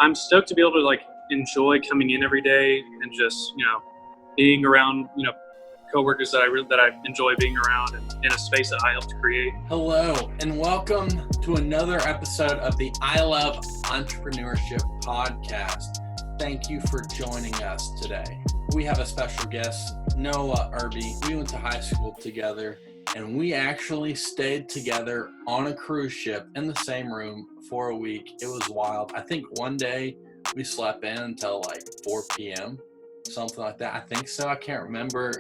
I'm stoked to be able to like enjoy coming in every day and just, being around, coworkers that I enjoy being around and in a space that I helped create. Hello, and welcome to another episode of the I Love Entrepreneurship Podcast. Thank you for joining us today. We have a special guest, Noah Irby. We went to high school together, and we actually stayed together on a cruise ship in the same room for a week. It was wild. I think one day we slept in until like 4 p.m., something like that. I think so. I can't remember.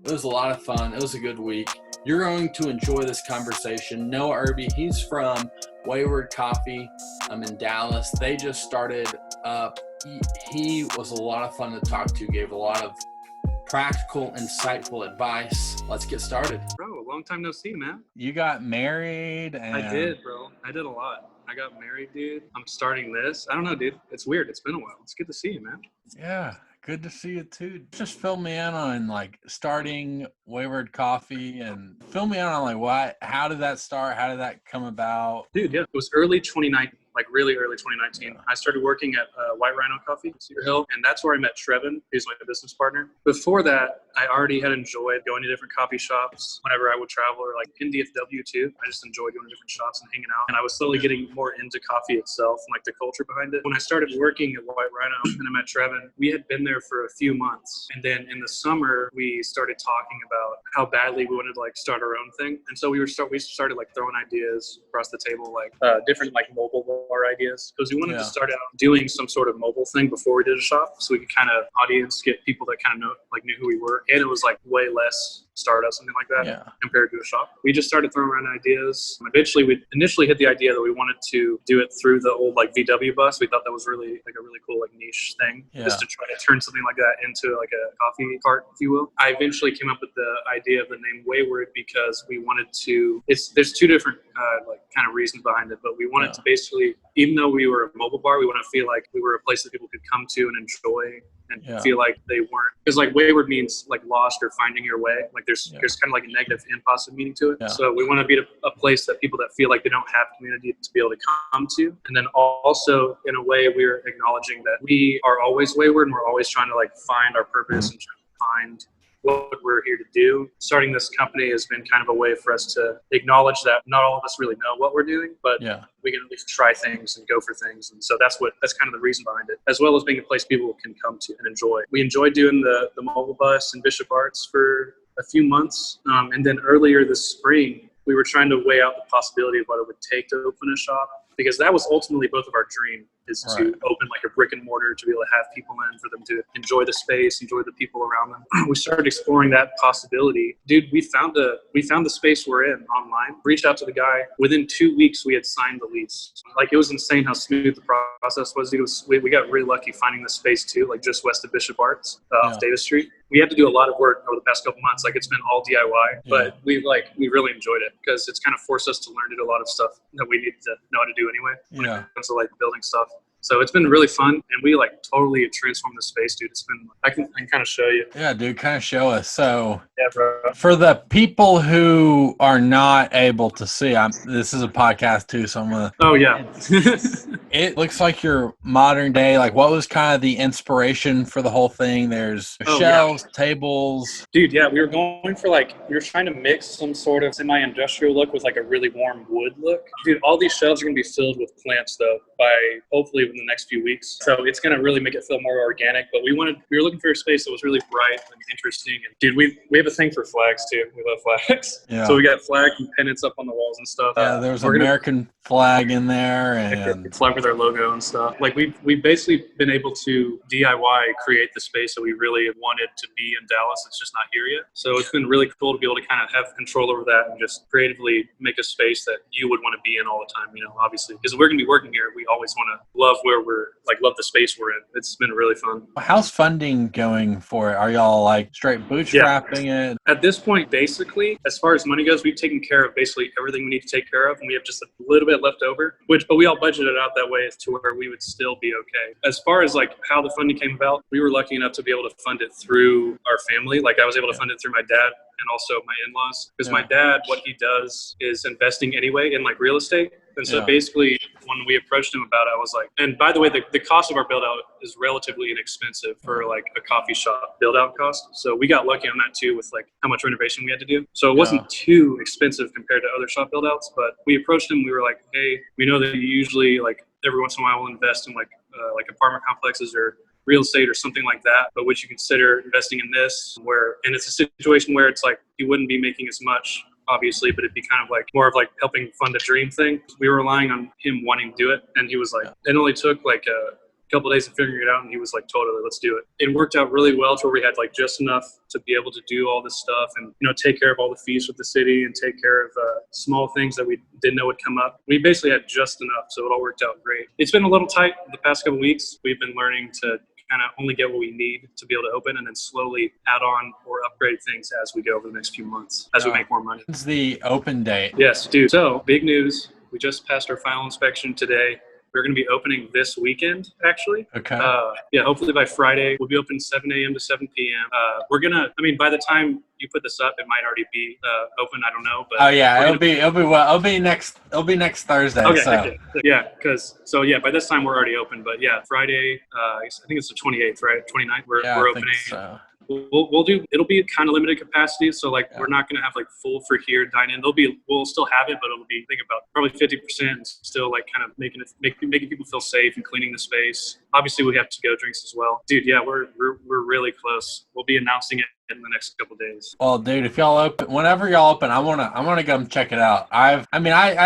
It was a lot of fun. It was a good week. You're going to enjoy this conversation. Noah Irby, he's from Wayward Coffee. I'm in Dallas. They just started up. He was a lot of fun to talk to, gave a lot of practical, insightful advice. Let's get started. Bro, long time no see, man. You got married and... I did, bro. I did a lot. I got married, dude. I'm starting this. I don't know, dude. It's weird. It's been a while. It's good to see you, man. Yeah, good to see you too. Just fill me in on like starting Wayward Coffee and fill me in on like how did that start? How did that come about? Dude, yeah. It was early 2019. Like really early 2019. I started working at White Rhino Coffee in Cedar Hill, and that's where I met Trevin, who's my business partner. Before that, I already had enjoyed going to different coffee shops whenever I would travel, or like in DFW too. I just enjoyed going to different shops and hanging out. And I was slowly getting more into coffee itself and like the culture behind it. When I started working at White Rhino and I met Trevin, we had been there for a few months. And then in the summer, we started talking about how badly we wanted to like start our own thing. And so we started like throwing ideas across the table, like different like mobile bar ideas, because we wanted to start out doing some sort of mobile thing before we did a shop, so we could kind of get people that kind of knew who we were, and it was like way less startup, something like that, compared to a shop. We just started throwing around ideas. Eventually, we initially hit the idea that we wanted to do it through the old like VW bus. We thought that was really like a really cool like niche thing, just to try to turn something like that into like a coffee cart, if you will. I eventually came up with the idea of the name Wayward because we wanted to. There's two different like kind of reasons behind it, but we wanted to basically, even though we were a mobile bar, we want to feel like we were a place that people could come to and enjoy and feel like they weren't, because like wayward means like lost or finding your way. Like there's kind of like a negative and positive meaning to it. Yeah. So we want to be a place that people that feel like they don't have community to be able to come to. And then also in a way we're acknowledging that we are always wayward and we're always trying to like find our purpose and trying to find what we're here to do. Starting this company has been kind of a way for us to acknowledge that not all of us really know what we're doing, but we can at least try things and go for things. And so that's kind of the reason behind it, as well as being a place people can come to and enjoy. We enjoyed doing the mobile bus in Bishop Arts for a few months. And then earlier this spring, we were trying to weigh out the possibility of what it would take to open a shop, because that was ultimately both of our dream, is to open like a brick and mortar, to be able to have people in, for them to enjoy the space, enjoy the people around them. We started exploring that possibility. Dude, we found the space we're in online, reached out to the guy. Within 2 weeks, we had signed the lease. Like, it was insane how smooth the process was. We got really lucky finding the space too, like just west of Bishop Arts off Davis Street. We had to do a lot of work over the past couple months. Like, it's been all DIY, but we really enjoyed it because it's kind of forced us to learn to do a lot of stuff that we needed to know how to do anyway. When it comes to like building stuff. So it's been really fun, and we like totally transformed the space, dude. It's been, I can kind of show you. Yeah, dude, kind of show us. So bro. For the people who are not able to see, this is a podcast too, so I'm gonna. Oh yeah. It looks like your modern day. Like, what was kind of the inspiration for the whole thing? There's shelves, tables. Dude, yeah, we were trying to mix some sort of semi-industrial look with like a really warm wood look. Dude, all these shelves are gonna be filled with plants though by hopefully within the next few weeks. So it's gonna really make it feel more organic. But we were looking for a space that was really bright and interesting. And dude, we have a thing for flags too. We love flags. Yeah. So we got flag and pennants up on the walls and stuff. Yeah, there's an American flag in there and flag with our logo and stuff. Like we've basically been able to DIY create the space that we really wanted to be in Dallas. It's just not here yet. So it's been really cool to be able to kind of have control over that and just creatively make a space that you would want to be in all the time, obviously. Because we're going to be working here, we always want to love love the space we're in. It's been really fun. How's funding going for it? Are y'all like straight bootstrapping it? At this point, basically, as far as money goes, we've taken care of basically everything we need to take care of, and we have just a little bit left over, but we all budgeted out that way to where we would still be okay. As far as like how the funding came about, we were lucky enough to be able to fund it through our family. Like I was able to fund it through my dad and also my in-laws. Because my dad, what he does is investing anyway in like real estate. And so basically when we approached him about it, I was like, and by the way, the cost of our build out is relatively inexpensive for like a coffee shop build out cost. So we got lucky on that too with like how much renovation we had to do. So it wasn't too expensive compared to other shop build outs, but we approached him. We were like, hey, we know that you usually like every once in a while will invest in like apartment complexes or real estate or something like that, but would you consider investing in this and it's a situation where it's like you wouldn't be making as much obviously, but it'd be kind of like more of like helping fund a dream thing. We were relying on him wanting to do it, and he was like, it only took like a couple of days of figuring it out, and he was like, totally, let's do it. It worked out really well to where we had like just enough to be able to do all this stuff and, you know, take care of all the fees with the city and take care of small things that we didn't know would come up. We basically had just enough, so it all worked out great. It's been a little tight the past couple of weeks. We've been learning to kind of only get what we need to be able to open and then slowly add on or upgrade things as we go over the next few months as we make more money. What's the open date? Yes, dude. So big news. We just passed our final inspection today. We're going to be opening this weekend, actually. Okay. Hopefully by Friday, we'll be open 7 a.m. to 7 p.m. By the time you put this up, it might already be open. I don't know. But it'll be next Thursday. Okay. So. Okay. Yeah. By this time we're already open. But yeah, Friday, I think it's the 28th, right? 29th. We're opening. I think so. It'll be kind of limited capacity. So like, we're not going to have like full for here dine in. We'll still have it, but it'll be, think about probably 50% still like kind of making people feel safe and cleaning the space. Obviously we have to-go drinks as well. Dude, yeah, we're really close. We'll be announcing it in the next couple of days. Well, dude, if y'all open, whenever y'all open, I wanna come check it out. I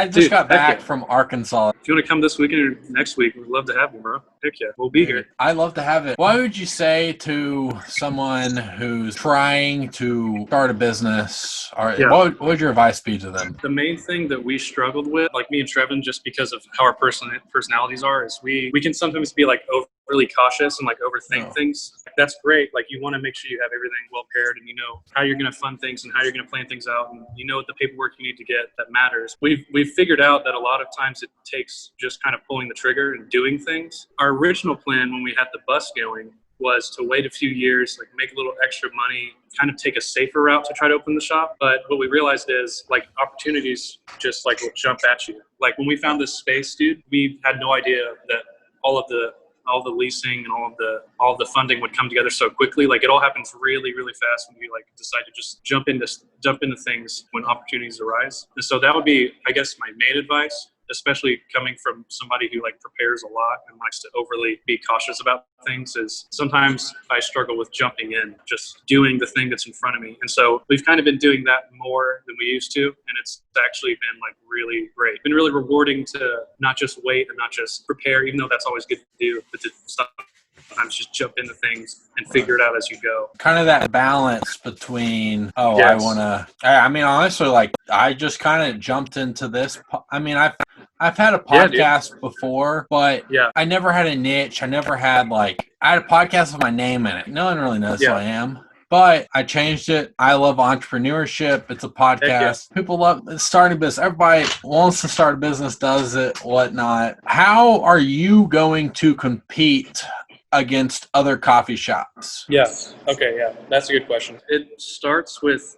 just got back from Arkansas. If you want to come this weekend or next week, we'd love to have you, bro. Heck yeah, we'll be here. I'd love to have it. What would you say to someone who's trying to start a business? What would your advice be to them? The main thing that we struggled with, like me and Trevin, just because of how our personalities are, is we can sometimes be like overly cautious and like overthink things. That's great. Like you want to make sure you have everything well paired and you know how you're going to fund things and how you're going to plan things out and you know what the paperwork you need to get that matters. We've figured out that a lot of times it takes just kind of pulling the trigger and doing things. Our original plan when we had the bus going was to wait a few years, like make a little extra money, kind of take a safer route to try to open the shop. But what we realized is like opportunities just like will jump at you. Like when we found this space, dude, we had no idea that all the leasing and all of the funding would come together so quickly. Like it all happens really, really fast when we like decide to just jump into things when opportunities arise. And so that would be, I guess, my main advice, especially coming from somebody who like prepares a lot and likes to overly be cautious about things, is sometimes I struggle with jumping in, just doing the thing that's in front of me. And so we've kind of been doing that more than we used to. And it's actually been like really great. It's been really rewarding to not just wait and not just prepare, even though that's always good to do, but to sometimes just jump into things and figure it out as you go. Kind of that balance between, honestly, like I just kind of jumped into this. I mean, I've had a podcast before, but I never had a niche. I had a podcast with my name in it. No one really knows who I am. But I changed it. I Love Entrepreneurship. It's a podcast. People love starting a business. Everybody wants to start a business, does it, whatnot. How are you going to compete against other coffee shops? Yes. Okay. Yeah. That's a good question. It starts with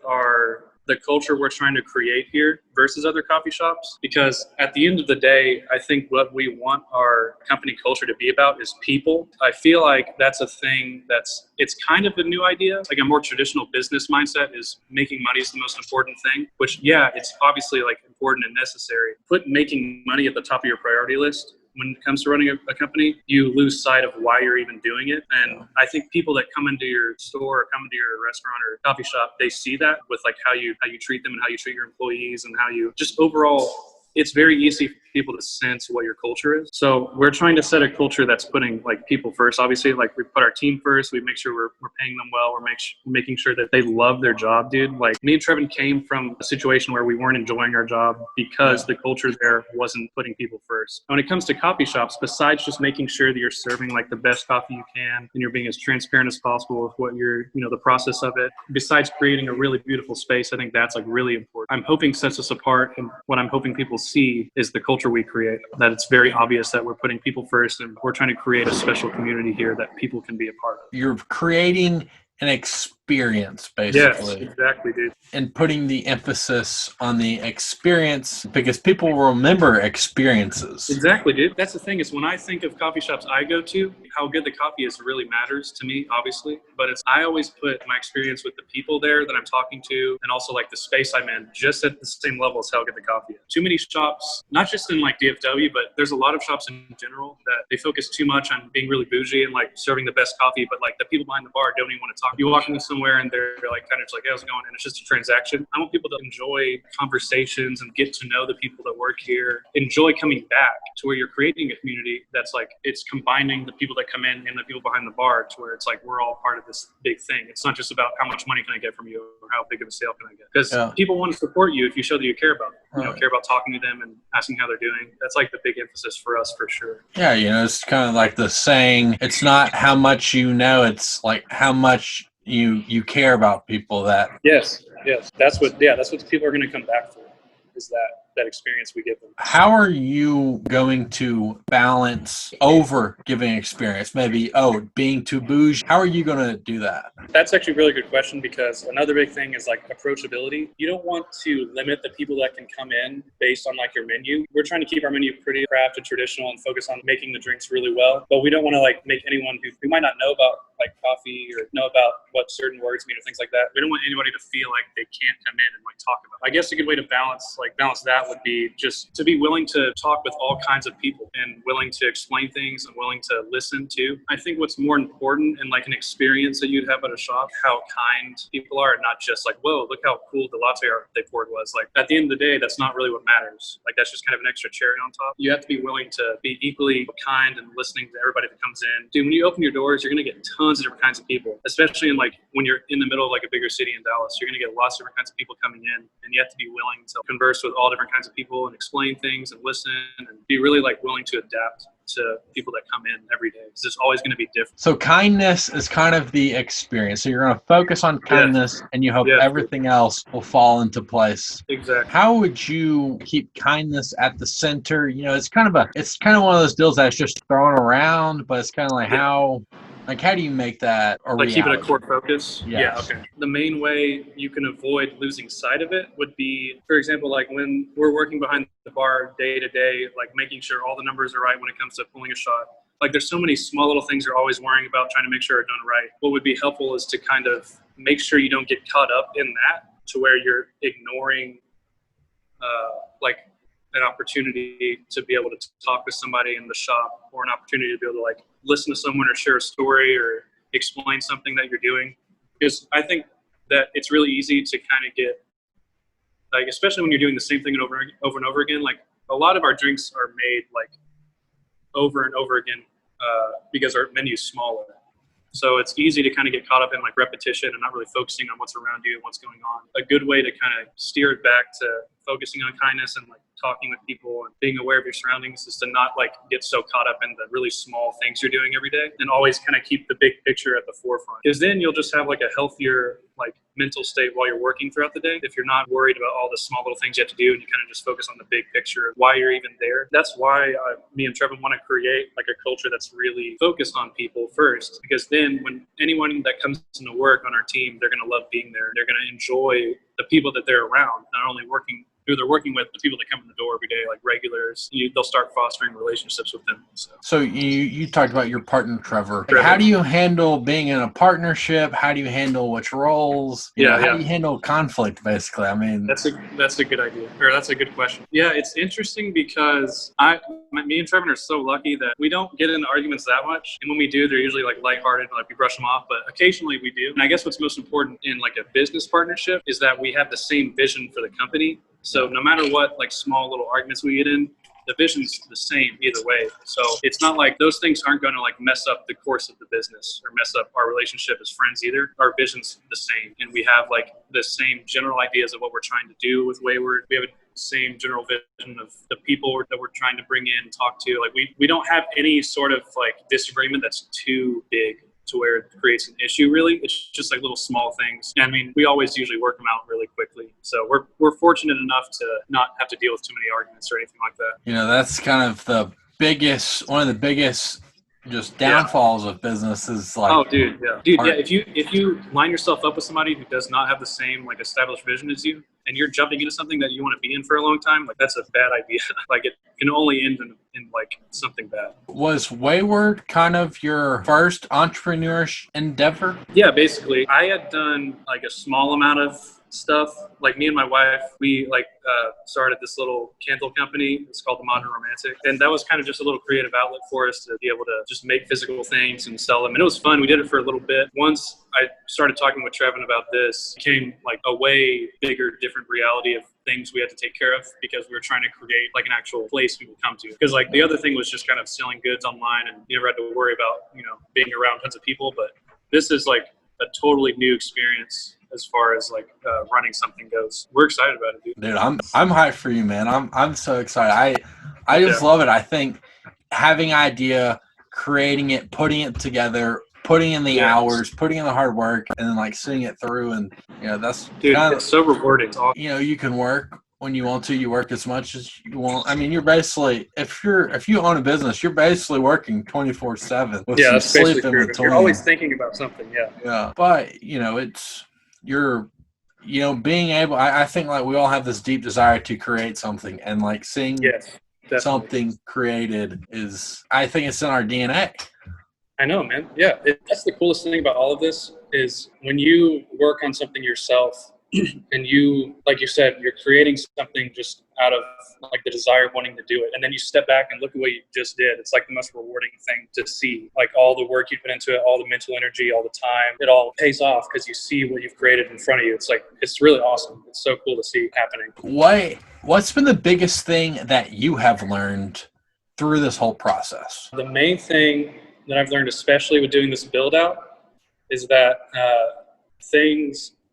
the culture we're trying to create here versus other coffee shops, because at the end of the day, I think what we want our company culture to be about is people. I feel like that's a thing it's kind of a new idea. Like a more traditional business mindset is making money is the most important thing, which it's obviously like important and necessary. Put making money at the top of your priority list. When it comes to running a company, you lose sight of why you're even doing it. And I think people that come into your store or come into your restaurant or coffee shop, they see that with like how you treat them and how you treat your employees and how you just overall, it's very easy for people to sense what your culture is. So we're trying to set a culture that's putting like people first. Obviously, like we put our team first. We make sure we're paying them well. We're making sure that they love their job, dude. Like me and Trevin came from a situation where we weren't enjoying our job because the culture there wasn't putting people first. When it comes to coffee shops, besides just making sure that you're serving like the best coffee you can and you're being as transparent as possible with what the process of it, besides creating a really beautiful space, I think that's like really important. I'm hoping sets us apart, and what I'm hoping people see is the culture we create, that it's very obvious that we're putting people first and we're trying to create a special community here that people can be a part of. You're creating an experience, basically. Yes, exactly, dude. And putting the emphasis on the experience, because people remember experiences. Exactly, dude. That's the thing, is when I think of coffee shops I go to, how good the coffee is really matters to me, obviously. But I always put my experience with the people there that I'm talking to, and also like the space I'm in, just at the same level as how good the coffee is. Too many shops, not just in like DFW, but there's a lot of shops in general that they focus too much on being really bougie and like serving the best coffee, but like the people behind the bar don't even want to talk. You walk into somewhere and they're like kind of just like, hey, how's it going? And it's just a transaction. I want people to enjoy conversations and get to know the people that work here, enjoy coming back to where you're creating a community that's like, it's combining the people that come in and the people behind the bar to where it's like, we're all part of this big thing. It's not just about how much money can I get from you or how big of a sale can I get? Because people want to support you if you show that you care about them, care about talking to them and asking how they're doing. That's like the big emphasis for us, for sure. Yeah, it's kind of like the saying, it's not how much you know, it's like how much you care about people. That yes, that's what people are going to come back for, is that experience we give them. How are you going to balance over giving experience? Maybe, being too bougie. How are you going to do that? That's actually a really good question, because another big thing is like approachability. You don't want to limit the people that can come in based on like your menu. We're trying to keep our menu pretty crafted, traditional, and focus on making the drinks really well. But we don't want to like make anyone who might not know about like coffee or know about what certain words mean or things like that. We don't want anybody to feel like they can't come in and like talk about it. I guess a good way to balance that would be just to be willing to talk with all kinds of people and willing to explain things and willing to listen to. I think what's more important in like an experience that you'd have at a shop, how kind people are, and not just like, whoa, look how cool the latte art they poured was. Like at the end of the day, that's not really what matters. Like that's just kind of an extra cherry on top. You have to be willing to be equally kind and listening to everybody that comes in. Dude, when you open your doors, you're going to get tons of different kinds of people, especially in like when you're in the middle of like a bigger city in Dallas. You're going to get lots of different kinds of people coming in, and you have to be willing to converse with all different kinds of people and explain things and listen and be really like willing to adapt to people that come in every day, because it's always going to be different. So kindness is kind of the experience. So you're going to focus on kindness, and you hope everything else will fall into place. Exactly. How would you keep kindness at the center? It's kind of one of those deals that's just thrown around, but it's kind of like how do you make that a reality? Keep it a core focus? Yes. Yeah, okay. The main way you can avoid losing sight of it would be, for example, like when we're working behind the bar day to day, like making sure all the numbers are right when it comes to pulling a shot. Like there's so many small little things you're always worrying about, trying to make sure are done right. What would be helpful is to kind of make sure you don't get caught up in that to where you're ignoring like an opportunity to be able to talk with somebody in the shop, or an opportunity to be able to like listen to someone or share a story or explain something that you're doing. Because I think that it's really easy to kind of get like, especially when you're doing the same thing over and over again, like a lot of our drinks are made like over and over again because our menu is smaller. So it's easy to kind of get caught up in like repetition and not really focusing on what's around you and what's going on. A good way to kind of steer it back to focusing on kindness and like talking with people and being aware of your surroundings is to not like get so caught up in the really small things you're doing every day, and always kind of keep the big picture at the forefront. Because then you'll just have like a healthier like mental state while you're working throughout the day. If you're not worried about all the small little things you have to do and you kind of just focus on the big picture of why you're even there. That's why me and Trevor want to create like a culture that's really focused on people first, because then when anyone that comes into work on our team, they're going to love being there. They're going to enjoy the people that they're around, not only who they're working with, the people that come in the door every day, like regulars. They'll start fostering relationships with them. So you talked about your partner, Trevor. How do you handle being in a partnership? How do you handle which roles? How do you handle conflict, basically? I mean, that's a good idea, or that's a good question. Yeah, it's interesting because me and Trevor are so lucky that we don't get into arguments that much. And when we do, they're usually like lighthearted, like we brush them off, but occasionally we do. And I guess what's most important in like a business partnership is that we have the same vision for the company. So no matter what like small little arguments we get in, the vision's the same either way. So it's not like those things aren't going to like mess up the course of the business or mess up our relationship as friends either. Our vision's the same, and we have like the same general ideas of what we're trying to do with Wayward. We have the same general vision of the people that we're trying to bring in and talk to. Like we don't have any sort of like disagreement that's too big to where it creates an issue, really. It's just like little small things. And I mean, we always usually work them out really quickly. So we're fortunate enough to not have to deal with too many arguments or anything like that. That's kind of one of the biggest just downfalls of business is like, oh, dude, yeah. If you line yourself up with somebody who does not have the same like established vision as you, and you're jumping into something that you want to be in for a long time, like that's a bad idea. Like it can only end in like something bad. Was Wayward kind of your first entrepreneurish endeavor? Yeah, basically. I had done like a small amount of stuff. Like me and my wife, we started this little candle company. It's called The Modern Romantic. And that was kind of just a little creative outlet for us to be able to just make physical things and sell them. And it was fun. We did it for a little bit. Once I started talking with Trevin about this, it became like a way bigger, different reality of things we had to take care of because we were trying to create like an actual place people come to. Because like the other thing was just kind of selling goods online and you never had to worry about, being around tons of people. But this is like a totally new experience as far as like running something goes. We're excited about it, dude. Dude, I'm hyped for you, man. I'm so excited. I just love it. I think having idea, creating it, putting it together, putting in the hours, putting in the hard work, and then like seeing it through, and that's it's so rewarding. It's awesome. You can work when you want to. You work as much as you want. I mean, you're basically if you own a business, you're basically working 24/7 with some sleep in between. You're always thinking about something. Yeah. But it's being able. I think like we all have this deep desire to create something, and like seeing something created is. I think it's in our DNA. I know, man. Yeah, that's the coolest thing about all of this is when you work on something yourself and you, like you said, you're creating something just out of like the desire of wanting to do it. And then you step back and look at what you just did. It's like the most rewarding thing to see. Like all the work you put into it, all the mental energy, all the time, it all pays off because you see what you've created in front of you. It's like, it's really awesome. It's so cool to see happening. What's been the biggest thing that you have learned through this whole process? The main thing that I've learned, especially with doing this build out, is that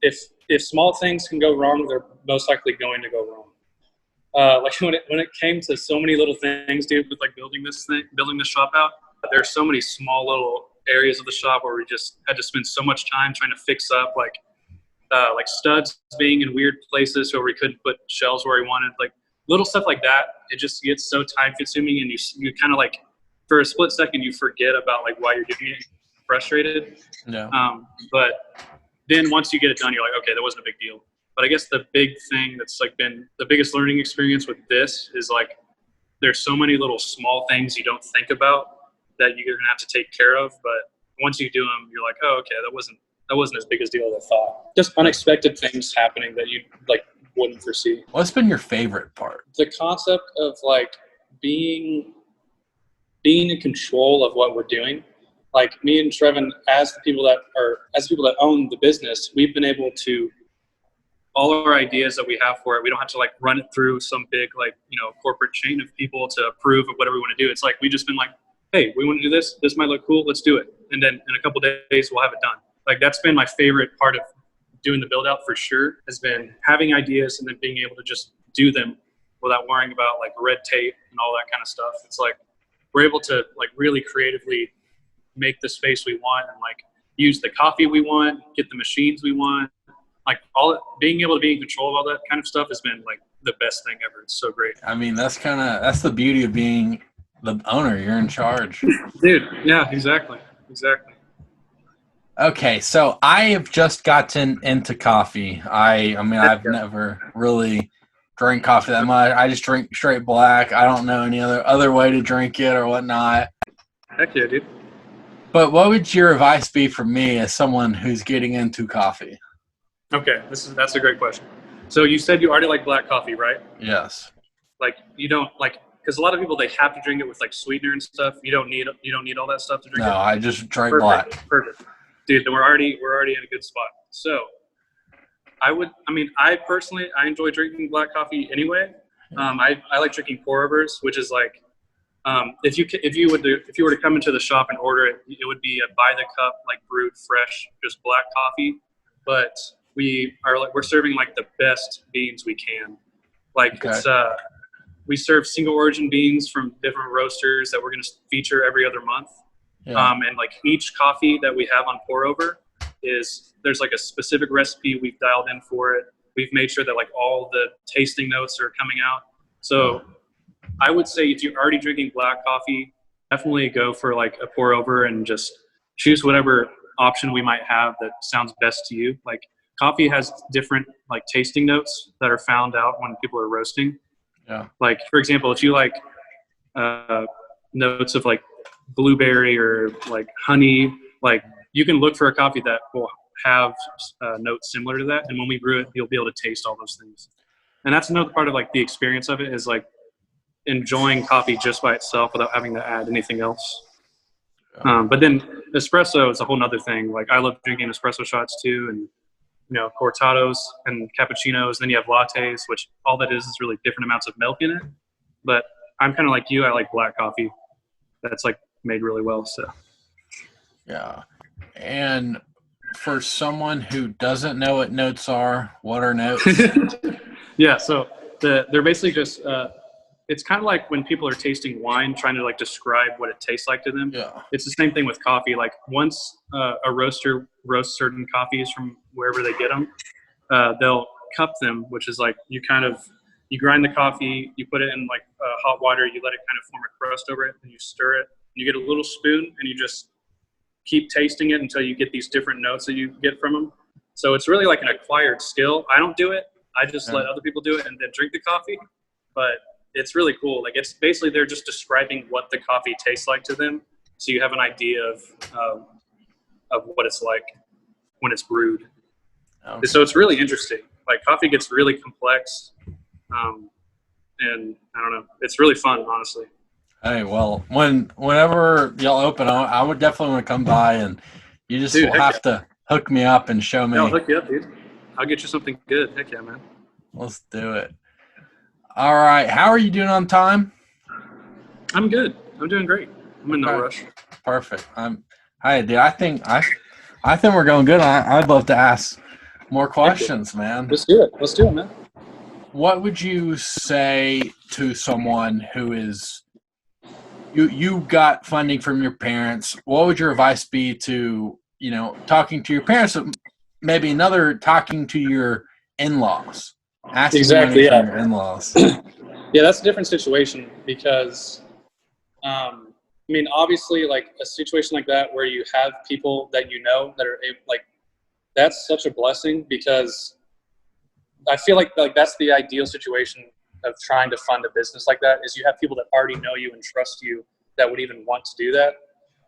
if small things can go wrong, they're most likely going to go wrong. Like when it came to so many little things, dude, with like building this shop out, there's so many small little areas of the shop where we just had to spend so much time trying to fix up, like studs being in weird places where we couldn't put shelves where we wanted, like little stuff like that. It just gets so time consuming, and you kind of like, for a split second, you forget about like why you're doing it, frustrated. Yeah. But then once you get it done, you're like, okay, that wasn't a big deal. But I guess the big thing that's like been the biggest learning experience with this is like, there's so many little small things you don't think about that you're gonna have to take care of. But once you do them, you're like, oh, okay, that wasn't as big a deal as I thought. Just unexpected things happening that you like wouldn't foresee. What's been your favorite part? The concept of like being in control of what we're doing. Like me and Trevin, as the people that own the business, we've been able to, all our ideas that we have for it, we don't have to like run it through some big like, corporate chain of people to approve of whatever we want to do. It's like, we just been like, hey, we want to do this. This might look cool. Let's do it. And then in a couple of days, we'll have it done. Like that's been my favorite part of doing the build out for sure, has been having ideas and then being able to just do them without worrying about like red tape and all that kind of stuff. It's like, we're able to like really creatively make the space we want and like use the coffee we want, get the machines we want. Like being able to be in control of all that kind of stuff has been like the best thing ever. It's so great. I mean, that's the beauty of being the owner. You're in charge. Dude, yeah, exactly. Okay, so I have just gotten into coffee. I've never really drink coffee that much. I just drink straight black. I don't know any other way to drink it or whatnot. Heck yeah, dude. But what would your advice be for me as someone who's getting into coffee? Okay, that's a great question. So you said you already like black coffee, right? Yes. Like you don't like, because a lot of people, they have to drink it with like sweetener and stuff. You don't need all that stuff to drink it. No, I just drink black. Perfect. Dude, then we're already in a good spot. So I personally enjoy drinking black coffee anyway. I like drinking pour overs, which is like, if you were to come into the shop and order it, it would be a by the cup, like brewed fresh, just black coffee. But we're serving like the best beans we can. Like It's we serve single origin beans from different roasters that we're going to feature every other month. Yeah. And like each coffee that we have on pour over there's like a specific recipe we've dialed in for it. We've made sure that like all the tasting notes are coming out. So I would say if you're already drinking black coffee, definitely go for like a pour over and just choose whatever option we might have that sounds best to you. Like coffee has different like tasting notes that are found out when people are roasting. Yeah. Like for example, if you like notes of like blueberry or like honey, like you can look for a coffee that will have notes similar to that. And when we brew it, you'll be able to taste all those things. And that's another part of like the experience of it is like enjoying coffee just by itself without having to add anything else. But then espresso is a whole nother thing. Like I love drinking espresso shots too. And, cortados and cappuccinos. Then you have lattes, which all that is really different amounts of milk in it. But I'm kind of like you. I like black coffee. That's like made really well. So. Yeah. And for someone who doesn't know what notes are, what are notes? Yeah. So they're basically just, it's kind of like when people are tasting wine, trying to like describe what it tastes like to them. Yeah. It's the same thing with coffee. Like once a roaster roasts certain coffees from wherever they get them, they'll cup them, which is like you grind the coffee, you put it in like hot water, you let it kind of form a crust over it, and you stir it. And you get a little spoon, and you just keep tasting it until you get these different notes that you get from them. So it's really like an acquired skill. I don't do it. I just let other people do it and then drink the coffee. But it's really cool. Like it's basically they're just describing what the coffee tastes like to them, so you have an idea of what it's like when it's brewed. Okay. So it's really interesting. Like coffee gets really complex, and I don't know. It's really fun, honestly. Hey, well, whenever y'all open, I would definitely want to come by, and you just will have to hook me up and show me. Yeah, I'll hook you up, dude. I'll get you something good. Heck yeah, man. Let's do it. All right. How are you doing on time? I'm good. I'm doing great. I'm in no rush. Perfect. Hey, dude, I think we're going good. I'd love to ask more questions, man. Let's do it, man. What would you say to someone who is you got funding from your parents? What would your advice be to, talking to your parents, maybe another talking to your in-laws? Exactly, yeah. Your in-laws. Yeah, that's a different situation because, obviously, like a situation like that where you have people that that are like, that's such a blessing because I feel like that's the ideal situation of trying to fund a business like that is you have people that already know you and trust you that would even want to do that.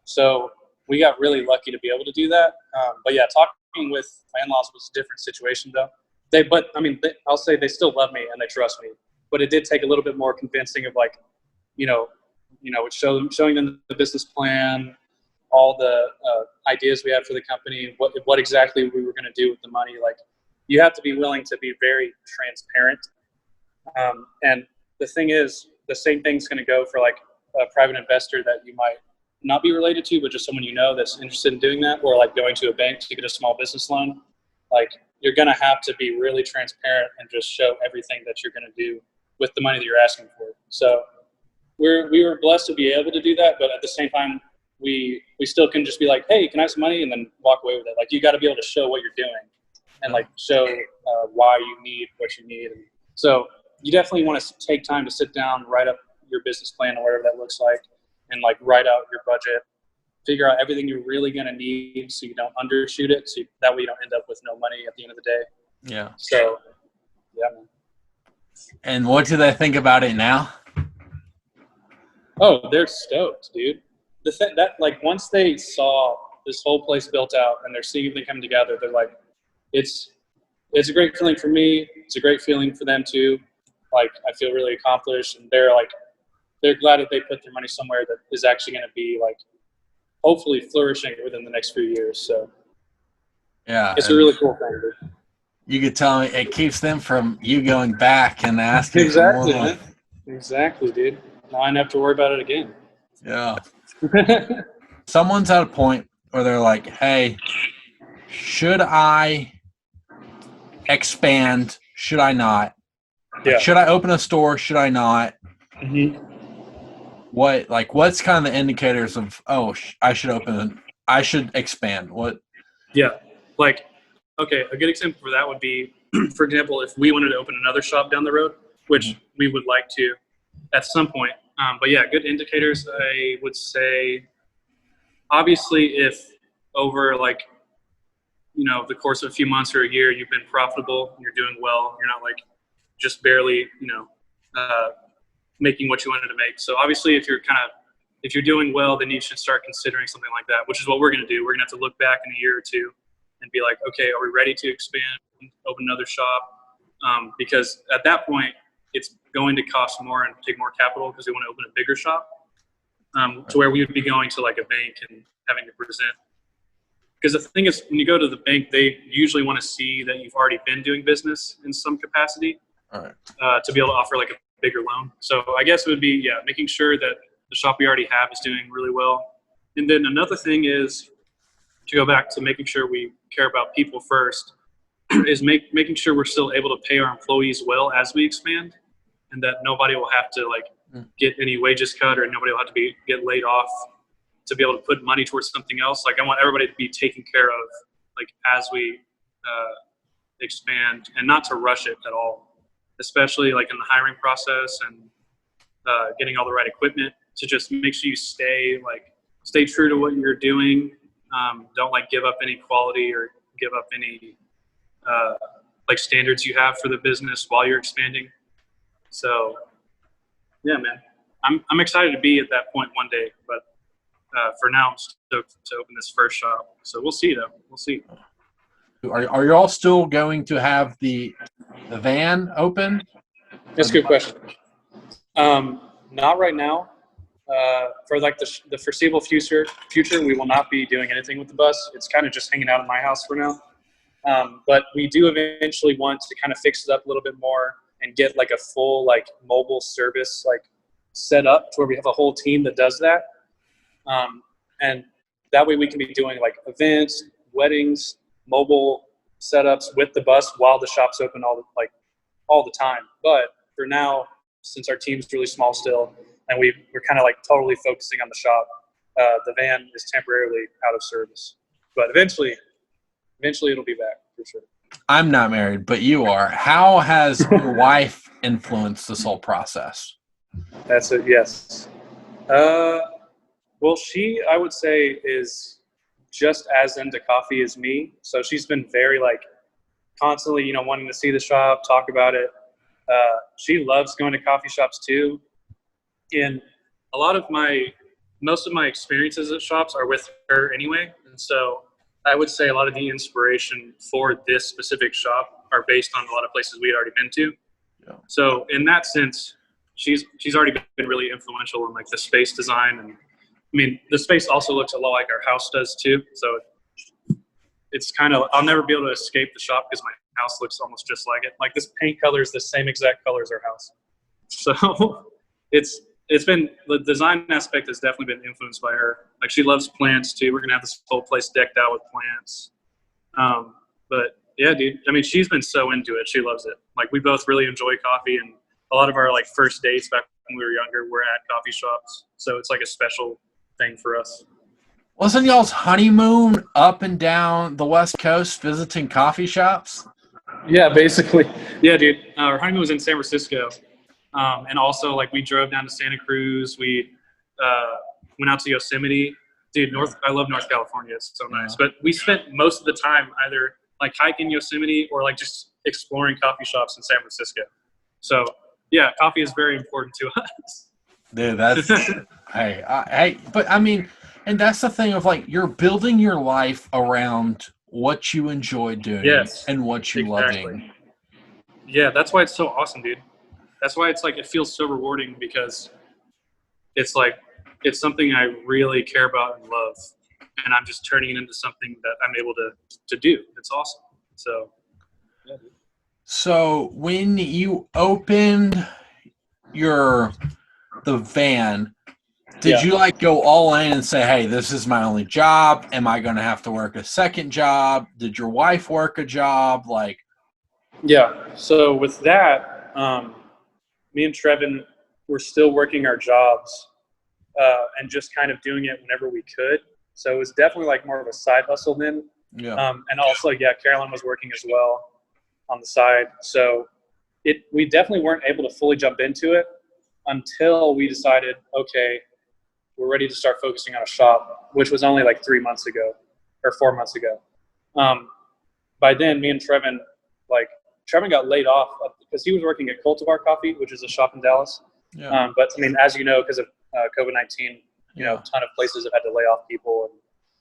So we got really lucky to be able to do that. But yeah, talking with my in-laws was a different situation though. I'll say they still love me and they trust me, but it did take a little bit more convincing of like, showing them the business plan, all the ideas we had for the company, what exactly we were going to do with the money. Like you have to be willing to be very transparent. And the thing is, the same thing's going to go for like a private investor that you might not be related to, but just someone that's interested in doing that, or like going to a bank to get a small business loan. Like you're going to have to be really transparent and just show everything that you're going to do with the money that you're asking for. So we were blessed to be able to do that, but at the same time, we still can just be like, hey, can I have some money? And then walk away with it. Like you got to be able to show what you're doing and like show why you need what you need. And so you definitely want to take time to sit down, write up your business plan or whatever that looks like, and like write out your budget, figure out everything you're really going to need so you don't undershoot it. So that way you don't end up with no money at the end of the day. Yeah. So, yeah, man. And what do they think about it now? Oh, they're stoked, dude. The thing that like once they saw this whole place built out and they're seeing everything come together, they're like, it's a great feeling for me. It's a great feeling for them too. Like I feel really accomplished, and they're glad that they put their money somewhere that is actually going to be like hopefully flourishing within the next few years. So yeah, it's a really cool thing, dude. You could tell me it keeps them from you going back and asking exactly, for more. Man. Exactly, dude. Now I don't have to worry about it again. Yeah. Someone's at a point where they're like, hey, should I expand? Should I not? Yeah. Like, should I open a store? Should I not? Mm-hmm. What's kind of the indicators of, I should expand? What? Yeah. Like, okay, a good example for that would be, for example, if we wanted to open another shop down the road, which we would like to at some point, But yeah, good indicators, I would say, obviously, if over like, the course of a few months or a year, you've been profitable, you're doing well, you're not like just barely, making what you wanted to make. So obviously, if you're doing well, then you should start considering something like that, which is what we're going to do. We're going to have to look back in a year or two and be like, okay, are we ready to expand, open another shop? Because at that point, it's going to cost more and take more capital because we want to open a bigger shop, to where we would be going to like a bank and having to present. Because the thing is, when you go to the bank, they usually want to see that you've already been doing business in some capacity, to be able to offer like a bigger loan. So I guess it would be, making sure that the shop we already have is doing really well. And then another thing is, to go back to making sure we care about people first, is making sure we're still able to pay our employees well as we expand, and that nobody will have to like get any wages cut, or nobody will have to get laid off to be able to put money towards something else. Like I want everybody to be taken care of, like as we expand, and not to rush it at all, especially like in the hiring process and getting all the right equipment, to just make sure you stay true to what you're doing. Don't like give up any quality or give up any like standards you have for the business while you're expanding. So yeah, man, I'm excited to be at that point one day, but for now I'm stoked to open this first shop. So we'll see though. We'll see. Are you all still going to have the van open? That's a good question. Not right now. For like the foreseeable future, we will not be doing anything with the bus. It's kind of just hanging out in my house for now. But we do eventually want to kind of fix it up a little bit more and get like a full like mobile service like set up to where we have a whole team that does that. And that way we can be doing like events, weddings, mobile setups with the bus while the shop's open all the time. But for now, since our team's really small still, and we're kind of like totally focusing on the shop, the van is temporarily out of service. But eventually it'll be back for sure. I'm not married, but you are. How has your wife influenced this whole process? That's it. Yes. Well, she, I would say, is just as into coffee as me. So she's been very like constantly, wanting to see the shop, talk about it. She loves going to coffee shops too. And most of my experiences at shops are with her anyway. And so I would say a lot of the inspiration for this specific shop are based on a lot of places we had already been to. Yeah. So in that sense, she's already been really influential in like the space design. And I mean, the space also looks a lot like our house does too. So it's kind of, I'll never be able to escape the shop because my house looks almost just like it. Like this paint color is the same exact color as our house. So it's been, the design aspect has definitely been influenced by her. Like she loves plants too. We're going to have this whole place decked out with plants. But yeah, dude, I mean, she's been so into it. She loves it. Like we both really enjoy coffee, and a lot of our like first dates back when we were younger were at coffee shops. So it's like a special thing for us. Wasn't y'all's honeymoon up and down the West Coast visiting coffee shops? Yeah, basically. Yeah, dude. Our honeymoon was in San Francisco. And also, like, we drove down to Santa Cruz. We went out to Yosemite. Dude, I love North California. It's so nice. But we spent most of the time either, like, hiking Yosemite or, like, just exploring coffee shops in San Francisco. So, yeah, coffee is very important to us. Dude, that's but I mean, and that's the thing of like you're building your life around what you enjoy doing and what you loving. Yeah, that's why it's so awesome, dude. That's why it's like it feels so rewarding, because it's like it's something I really care about and love, and I'm just turning it into something that I'm able to do. It's awesome. So, yeah, dude. So when you opened the van, did you like go all in and say, hey, this is my only job? Am I going to have to work a second job? Did your wife work a job? Like, yeah. So with that, me and Trevin were still working our jobs and just kind of doing it whenever we could. So it was definitely like more of a side hustle then. Yeah. And also, Carolyn was working as well on the side. So we definitely weren't able to fully jump into it. until we decided, okay, we're ready to start focusing on a shop, which was only like 3 months ago or 4 months ago. By then, me and Trevin got laid off because he was working at Cultivar Coffee, which is a shop in Dallas. Yeah. But I mean, as you know, because of COVID-19, a ton of places have had to lay off people. And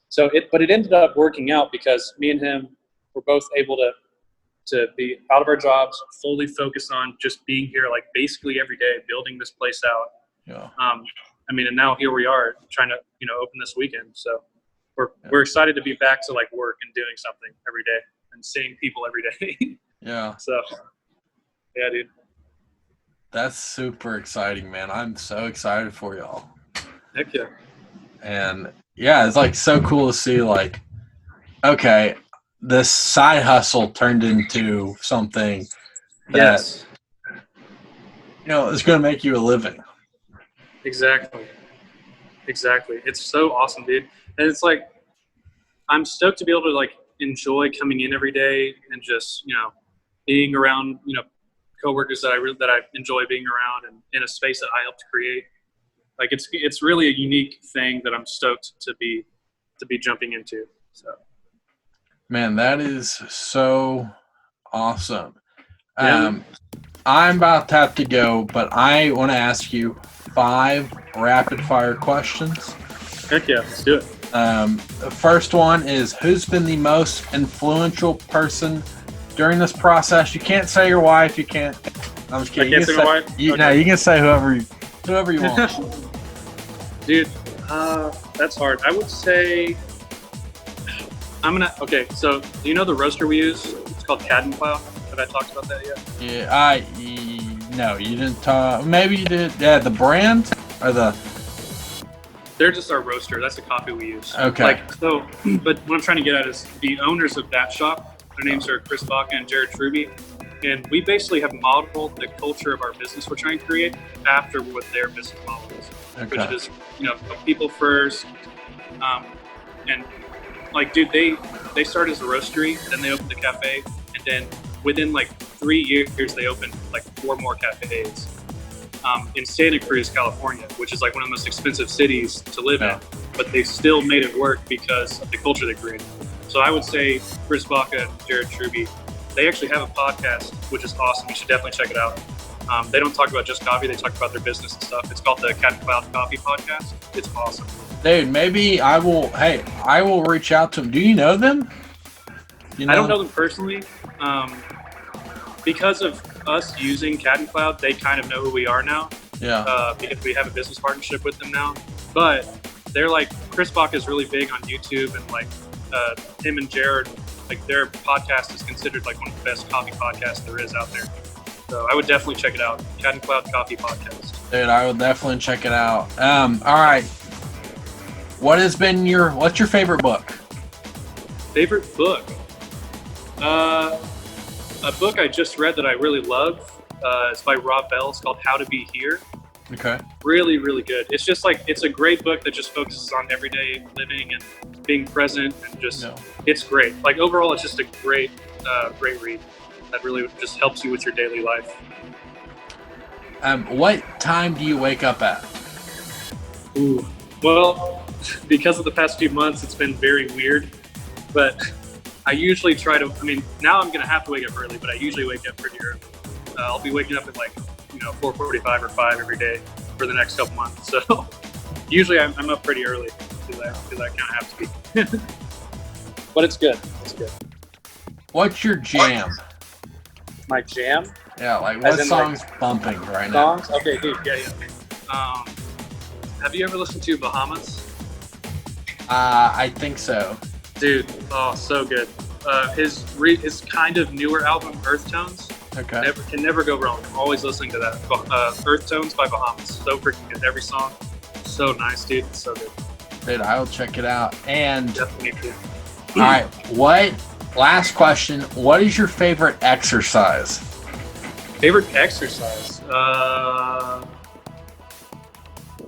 so it ended up working out because me and him were both able to be out of our jobs, fully focused on just being here, like basically every day, building this place out. Yeah. I mean, and now here we are trying to, open this weekend. So we're excited to be back to like work and doing something every day and seeing people every day. Yeah. So, yeah, dude. That's super exciting, man. I'm so excited for y'all. Heck yeah. And yeah, it's like so cool to see like, okay, this side hustle turned into something that, is going to make you a living. Exactly. It's so awesome, dude. And it's like, I'm stoked to be able to like enjoy coming in every day and just, being around, coworkers that I enjoy being around and in a space that I helped create. Like it's really a unique thing that I'm stoked to be jumping into. So, man, that is so awesome. Yeah. I'm about to have to go, but I want to ask you 5 rapid fire questions. Heck yeah, let's do it. The first one is, who's been the most influential person during this process? You can't say your wife. You can't. I'm just kidding. I can't say my wife? Okay. No, you can say whoever you want. Dude, that's hard. I would say okay, so do you know the roaster we use? It's called Cloud. Have I talked about that yet? Yeah, no, you didn't talk. Maybe you did. Yeah, the brand or they're just our roaster. That's the coffee we use. Okay. But what I'm trying to get at is the owners of that shop, their names are Chris Baca and Jared Irby. And we basically have modeled the culture of our business we're trying to create after what their business model is, which is, people first. And like, dude, they started as a roastery, then they opened a cafe, and then within like 3 years, they opened like 4 more cafes in Santa Cruz, California, which is like one of the most expensive cities to live in. But they still made it work because of the culture they created. So I would say Chris Baca and Jared Irby, they actually have a podcast, which is awesome. You should definitely check it out. They don't talk about just coffee. They talk about their business and stuff. It's called the Cloud Coffee Podcast. It's awesome. Dude, maybe I will reach out to them. Do you know them? I don't know them personally. Because of us using Cloud, they kind of know who we are now. Yeah. Because we have a business partnership with them now. But they're like, Chris Baca is really big on YouTube, and like him and Jared, like their podcast is considered like one of the best coffee podcasts there is out there. So I would definitely check it out. Cloud Coffee Podcast. Dude, I would definitely check it out. All right. What's your favorite book? Favorite book? A book I just read that I really love. It's by Rob Bell. It's called How to Be Here. Okay. Really, really good. It's just like, it's a great book that just focuses on everyday living and being present and just, It's great. Like overall, it's just a great read that really just helps you with your daily life. What time do you wake up at? Ooh. Well, because of the past few months, it's been very weird, but I usually try to, now I'm going to have to wake up early, but I usually wake up pretty early. I'll be waking up at 4:45 or 5 every day for the next couple months. So usually I'm up pretty early because I kind of have to be. But it's good. It's good. What's your jam? My jam? Yeah, like what song's bumping right now? Songs? Okay, dude. Yeah. Have you ever listened to Bahamas? I think so. Dude, so good. His kind of newer album, Earth Tones. Okay. Can never go wrong. I'm always listening to that. Earth Tones by Bahamas. So freaking good. Every song. So nice, dude. It's so good. Dude, I will check it out. And definitely. All right. Last question. What is your favorite exercise? Favorite exercise?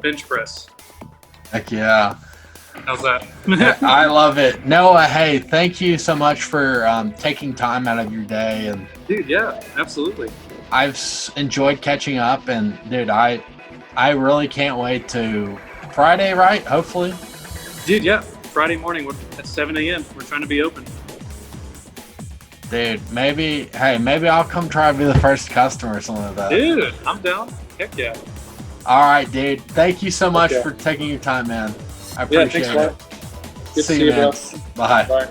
Bench press. Heck yeah. How's that? I love it. Noah, hey, thank you so much for taking time out of your day. And dude, yeah, absolutely. I've enjoyed catching up, and dude, I I really can't wait to Friday, right? Hopefully. Dude, yeah. Friday morning at 7 a.m. We're trying to be open. Dude, maybe I'll come try to be the first customer or something like that. Dude, I'm down. Heck yeah. All right, dude. Thank you so much for taking your time, man. I appreciate it. Good to see you, man. bro. Bye. Bye.